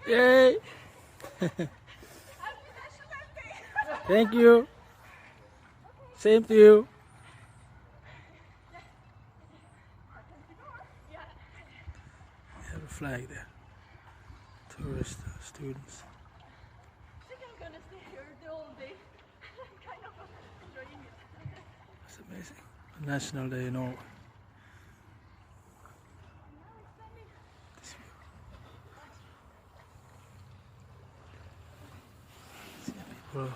Yay! Thank you. Same to you. We have a flag there. Tourist students. I think I'm gonna stay here the whole day. Kind of enjoying it. That's amazing. National Day in Norway. This view. See people.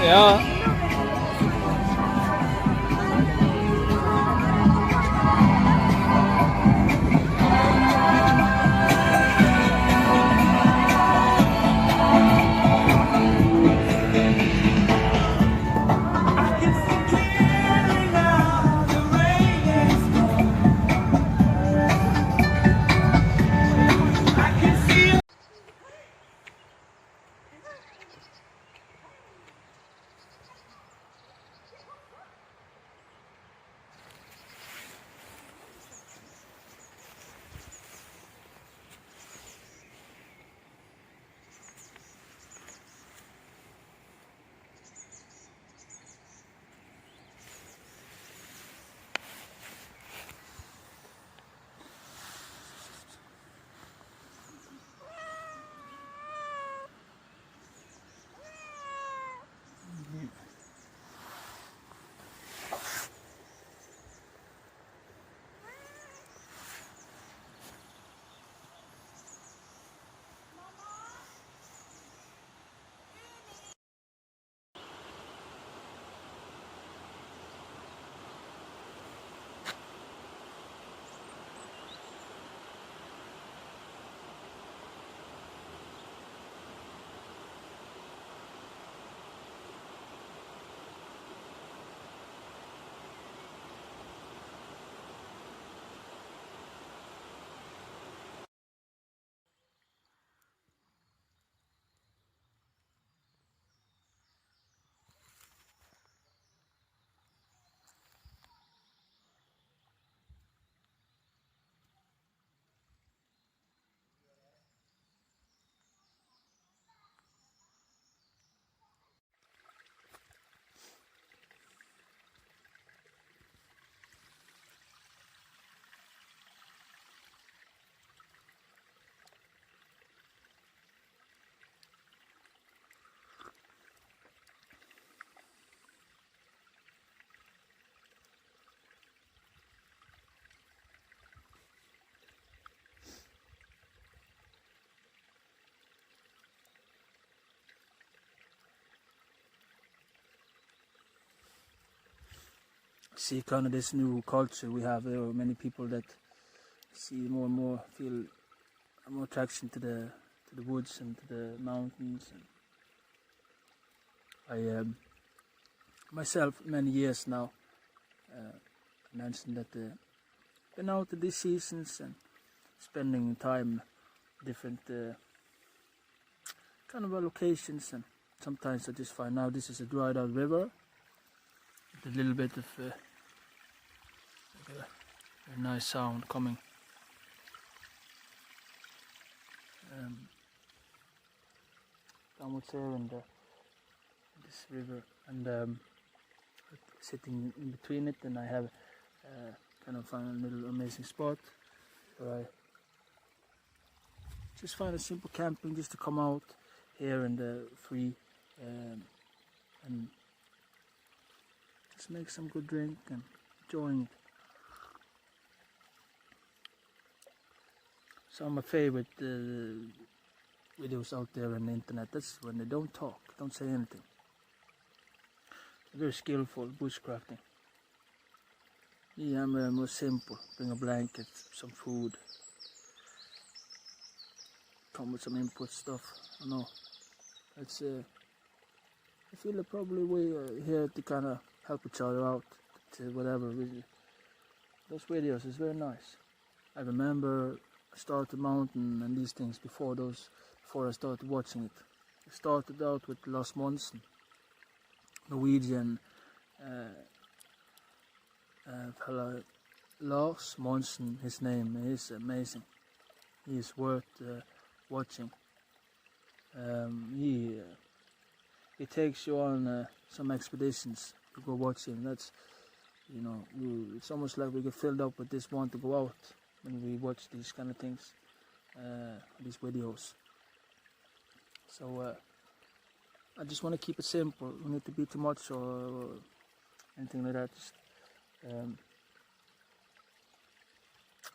Ja. See kind of this new culture we have. There are many people that see more and more feel more attraction to the woods and to the mountains. And I myself many years now mentioned that been out at these seasons and spending time different kind of locations, and sometimes I just find now this is a dried out river with a little bit of a nice sound coming. Downwards here in this river, and sitting in between it, and I have kind of found a little amazing spot where I just find a simple camping, just to come out here in the free and just make some good drink and enjoying it. some of my favorite videos out there on the internet. That's when they don't talk, don't say anything. Very skillful bushcrafting. Yeah, I'm more simple. Bring a blanket, some food, come with some input stuff. I know. It's I feel that probably we're here to kind of help each other out. To whatever. Those videos is very nice. I remember I started mountain and these things before I started watching it. I started out with Lars Monsen, Norwegian fellow. Lars Monsen, his name is amazing. He is worth watching. He takes you on some expeditions to go watch him. That's, you know, it's almost like we get filled up with this want to go out when we watch these kind of things, these videos. So I just want to keep it simple. We don't need to be too much or anything like that. Just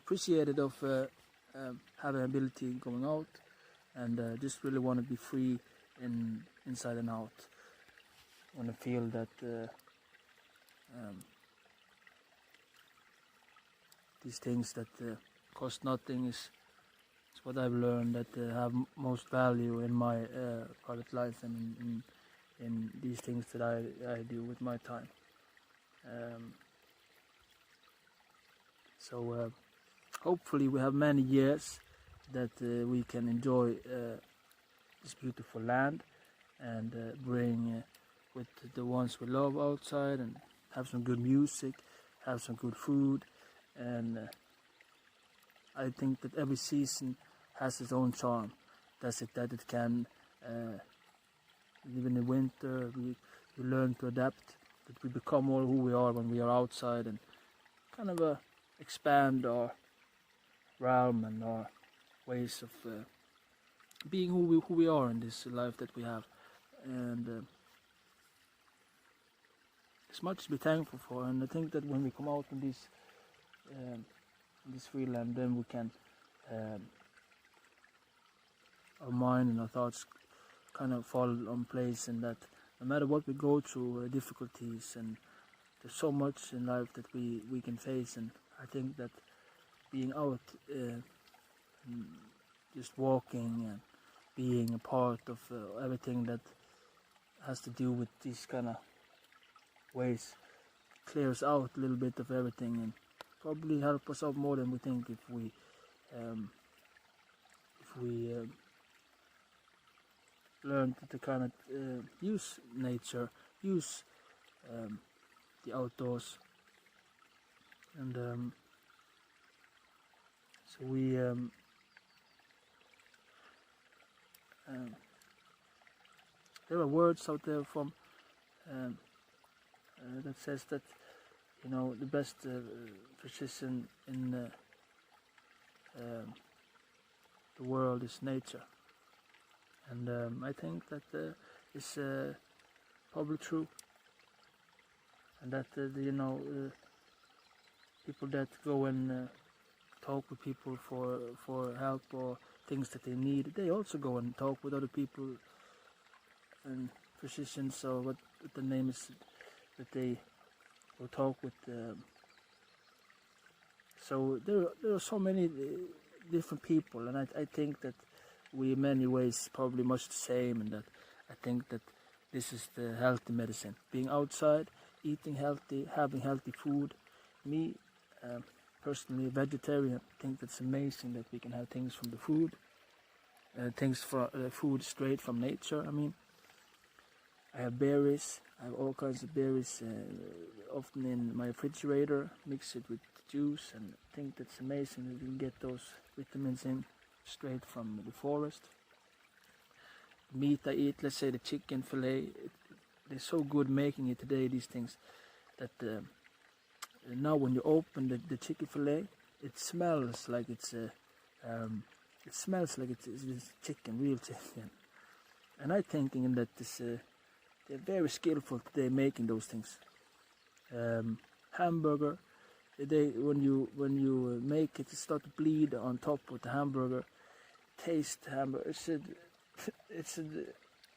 appreciated of having ability going out, and just really want to be free inside and out. Want to feel that these things that cost nothing is what I've learned that have most value in my private life and in these things that I do with my time. So hopefully we have many years that we can enjoy this beautiful land and bring with the ones we love outside and have some good music, have some good food, and I think that every season has its own charm. That's it, that it can, even in winter, we learn to adapt, that we become more who we are when we are outside and kind of expand our realm and our ways of being who we are in this life that we have. And it's much to be thankful for, and I think that when we come out in this free land, then we can our mind and our thoughts kind of fall on place, and that no matter what we go through, difficulties, and there's so much in life that we can face. And I think that being out, just walking and being a part of everything that has to do with these kind of ways clears out a little bit of everything, and probably help us out more than we think if we learn to kind of use nature, use the outdoors. And so we there are words out there from that says that, you know, the best physician in the world is nature, and I think that is probably true, and that you know, people that go and talk with people for help or things that they need, they also go and talk with other people and physicians, or what the name is, that they will talk with. So there are so many different people, and I think that we in many ways probably much the same, and that I think that this is the healthy medicine. Being outside, eating healthy, having healthy food. Me, personally, a vegetarian, I think that's amazing that we can have things from the food, things from food straight from nature. I mean, I have berries. I have all kinds of berries, often in my refrigerator. Mix it with juice, and I think that's amazing that we can get those vitamins in straight from the forest. Meat I eat, let's say the chicken fillet, they're so good making it today, these things, that now when you open the chicken fillet, it smells like it's chicken, real chicken. And I'm thinking that they're very skillful today making those things. Hamburger, when you make it start to bleed on top with the hamburger, taste the hamburger.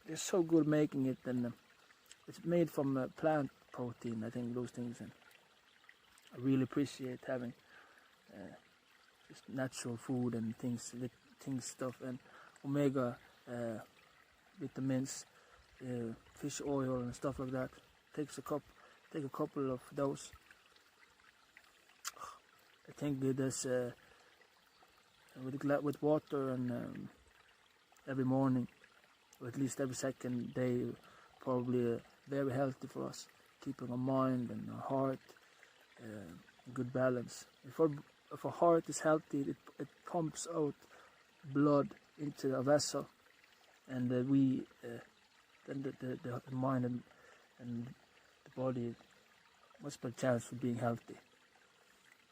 They're so good making it, and it's made from plant protein. I think those things, and I really appreciate having just natural food and things stuff, and omega vitamins, fish oil and stuff like that. Take a couple of those. I think there's with water and every morning, or at least every second day, probably very healthy for us, keeping our mind and our heart good balance. If our heart is healthy, it pumps out blood into a vessel, and then the mind and the body much better chance for being healthy.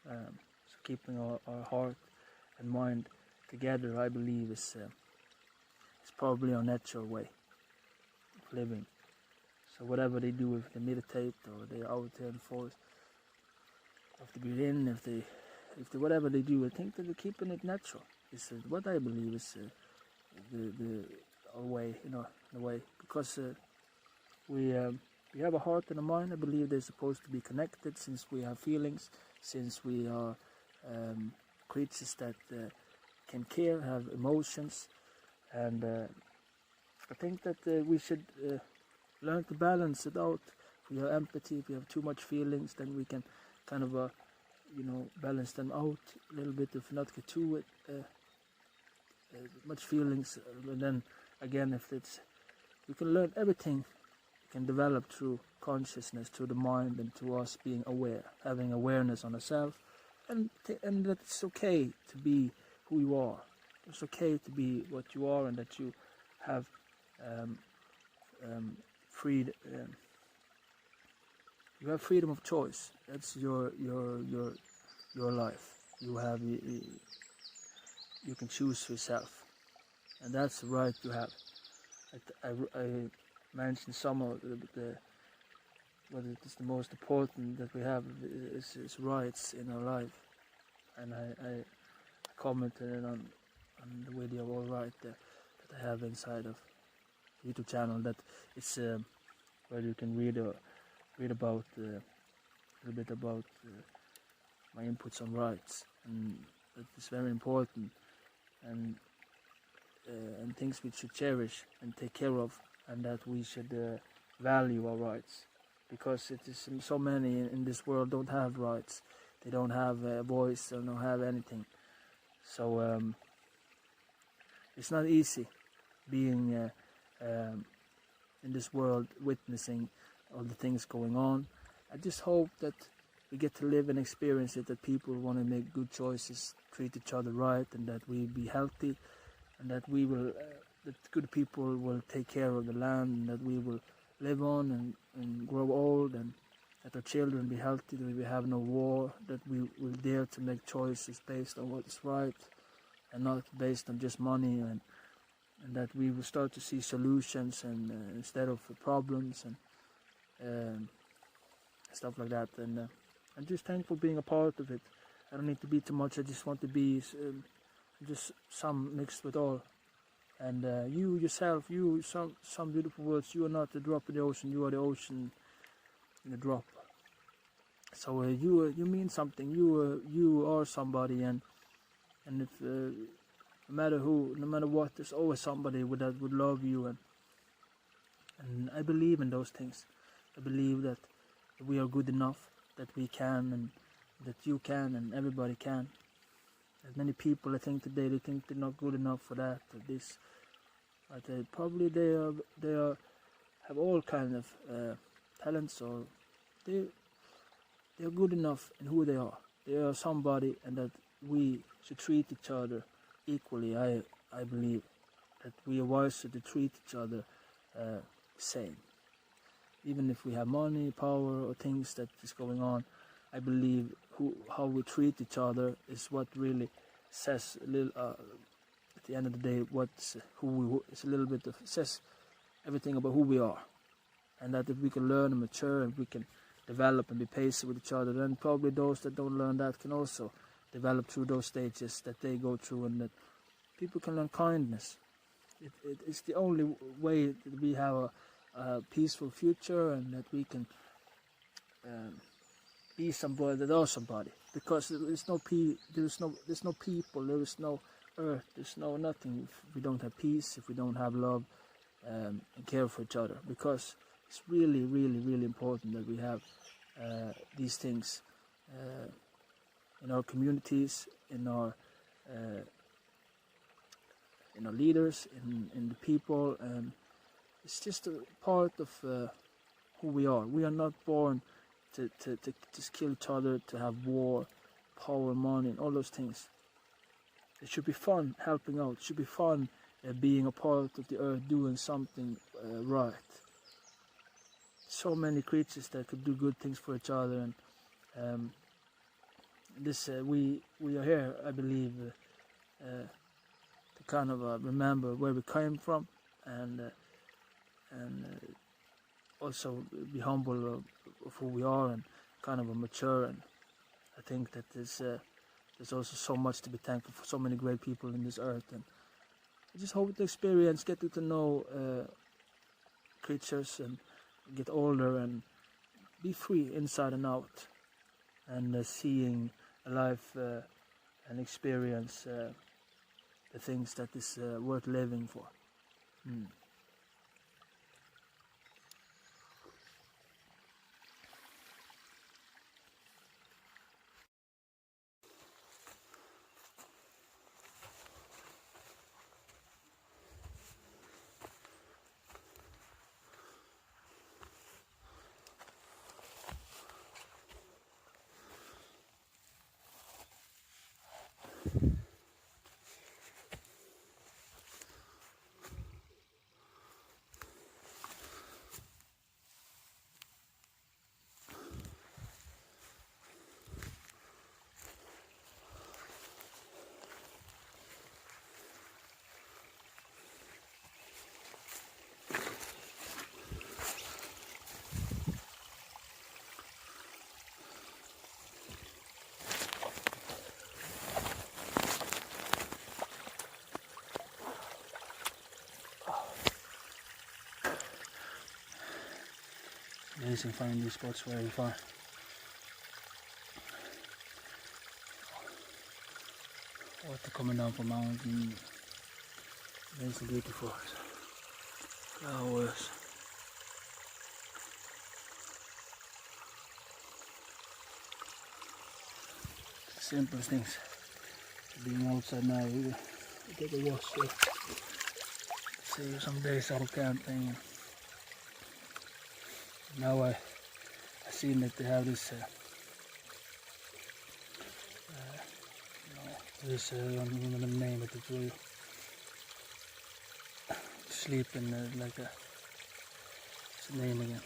So keeping our heart and mind together, I believe, is probably our natural way of living. So whatever they do, if they meditate or they're out there in the forest, if they breathe in, if they whatever they do, I think that they're keeping it natural. It's what I believe is our way, the way, because we have a heart and a mind. I believe they're supposed to be connected, since we have feelings, since we are creatures that can care, have emotions, and I think that we should learn to balance it out. If we have empathy, if we have too much feelings, then we can kind of balance them out a little bit, if not get too much feelings. And then again, we can learn everything we can develop through consciousness, through the mind, and to us being aware, having awareness on ourselves, and that it's okay to be who you are. It's okay to be what you are, and that you have freedom. You have freedom of choice. That's your life. You can choose yourself, and that's the right you have. I mentioned some of what is the most important that we have is rights in our life, and I commented on the video all right that I have inside of YouTube channel, that it's where you can read about a little bit about my inputs on rights, and that is very important, and things we should cherish and take care of, and that we should value our rights, because it is so many in this world don't have rights. They don't have a voice, they don't have anything. So it's not easy being in this world, witnessing all the things going on. I just hope that we get to live and experience it, that people want to make good choices, treat each other right, and that we be healthy, and that we will, that good people will take care of the land, and that we will live on and grow old, and that our children be healthy, that we have no war, that we will dare to make choices based on what's right and not based on just money, and that we will start to see solutions and instead of problems and stuff like that. And I'm just thankful being a part of it. I don't need to be too much. I just want to be just some mixed with all. And you yourself, some beautiful words. You are not the drop in the ocean. You are the ocean in the drop. So you mean something. You are somebody, and if no matter who, no matter what, there's always somebody that would love you, and I believe in those things. I believe that we are good enough, that we can, and that you can, and everybody can. As many people, I think today, they think they're not good enough for that or this, but probably they have all kind of talents, or they are good enough in who they are. They are somebody, and that we should treat each other equally. I believe that we are wiser to treat each other same. Even if we have money, power, or things that is going on, I believe how we treat each other is what really says a little. At the end of the day, it's a little bit of says everything about who we are, and that if we can learn and mature, and we can develop and be patient with each other. Then probably those that don't learn that can also develop through those stages that they go through, and that people can learn kindness. It's the only way that we have a peaceful future, and that we can be somebody that are somebody. Because there's no people, there is no earth, there's no nothing if we don't have peace, if we don't have love and care for each other. Because it's really, really, really important that we have these things in our communities, in our leaders, in the people, and it's just a part of who we are. We are not born to just kill each other, to have war, power, money, and all those things. It should be fun helping out. It should be fun being a part of the earth, doing something right. So many creatures that could do good things for each other, and we are here, I believe, to kind of remember where we came from, and also be humble of who we are, and kind of mature. And I think that there's also so much to be thankful for, so many great people in this earth, and I just hope to experience, get to know creatures, and get older and be free inside and out, and seeing life and experience the things that is worth living for. Amazing finding these spots very far. Water coming down from mountain. Amazing beautiful flowers. The simplest things. Being outside now, we take a wash. See some days out camping. Now I seen that they have this I don't remember the name, but it's really sleep in like a, what's the name again?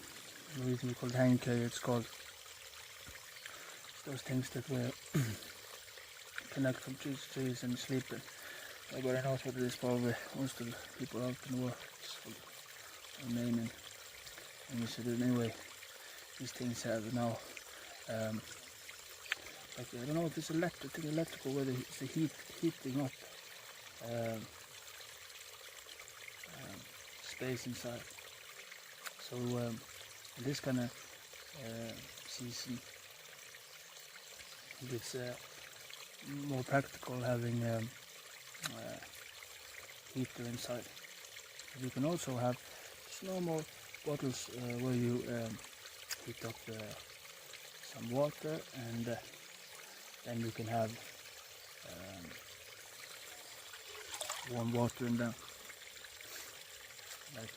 Norwegian called hangkøy, it's called. It's those things that we connect from trees to trees and sleep in. Nobody knows what it is, probably most of the people out in the world. It's called a name in English. Anyway, these things have now like, I don't know if it's electrical, whether it's the heating up space inside. So in this kind of season, I think it's more practical having heater inside. You can also have just normal bottles where you heat up some water, and then you can have warm water in them, like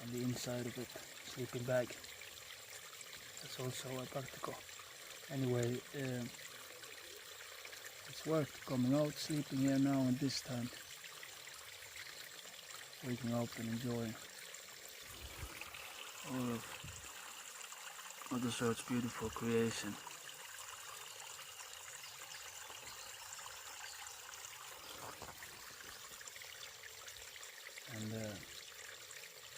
on the inside of it, sleeping bag. That's also practical. Anyway, it's worth coming out, sleeping here now and this time, waking up and enjoying all of Mother Earth's beautiful creation. And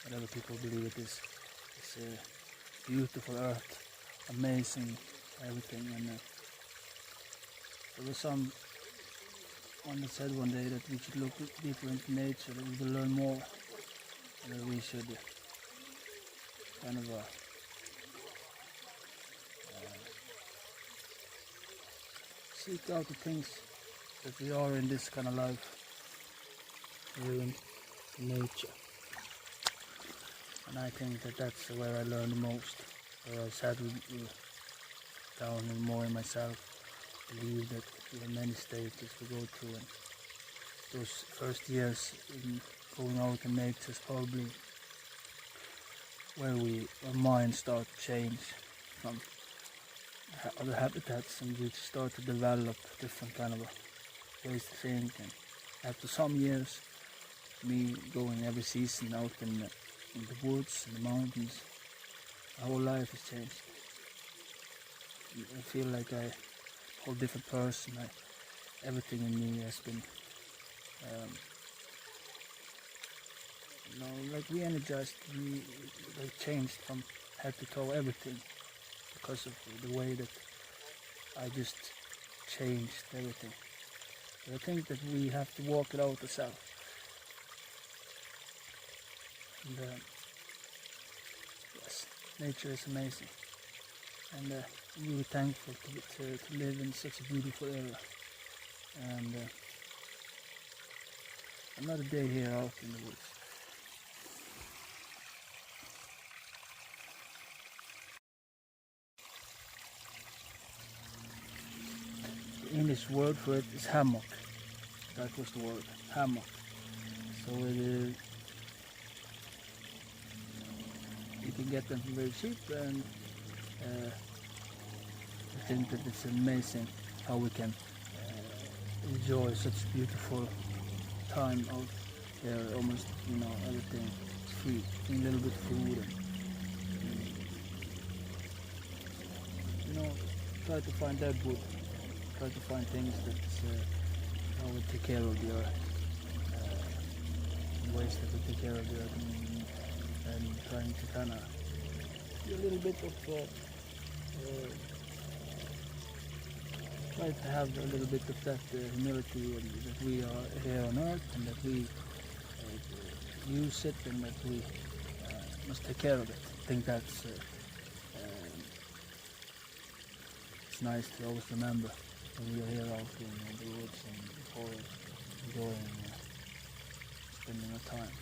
whatever people believe it is beautiful earth, amazing everything. And there was someone that said one day that we should look deeper into nature, that we will learn more, and that we should kind of seek out the things that we are in this kind of life, here in nature. And I think that that's where I learned the most, where I settled down and more in myself, believe that there are many stages to go through, and those first years in going out in nature is probably where our minds start to change from other habitats, and we start to develop different kind of ways to think. And after some years, me going every season out in the woods and the mountains, my whole life has changed. I feel like a whole different person. Everything in me has been like re-energized, like changed from head to toe, everything, because of the way that I just changed everything. But I think that we have to walk it out ourselves. And yes, nature is amazing, and I'm really thankful to live in such a beautiful area. And another day here out in the woods. The English word for it is hammock. That was the word, hammock. So you can get them very cheap, and I think that it's amazing how we can enjoy such beautiful time out there. Almost, everything is free. A little bit of food, and try to find that wood. Try to find things that how we take care of the earth, ways that we take care of the earth, and trying to kind of do a little bit of try to have a little bit of that humility, and that we are here on earth, and that we use it, and that we must take care of it. I think that's it's nice to always remember when we are here out in the woods and the forest, enjoying spending our time.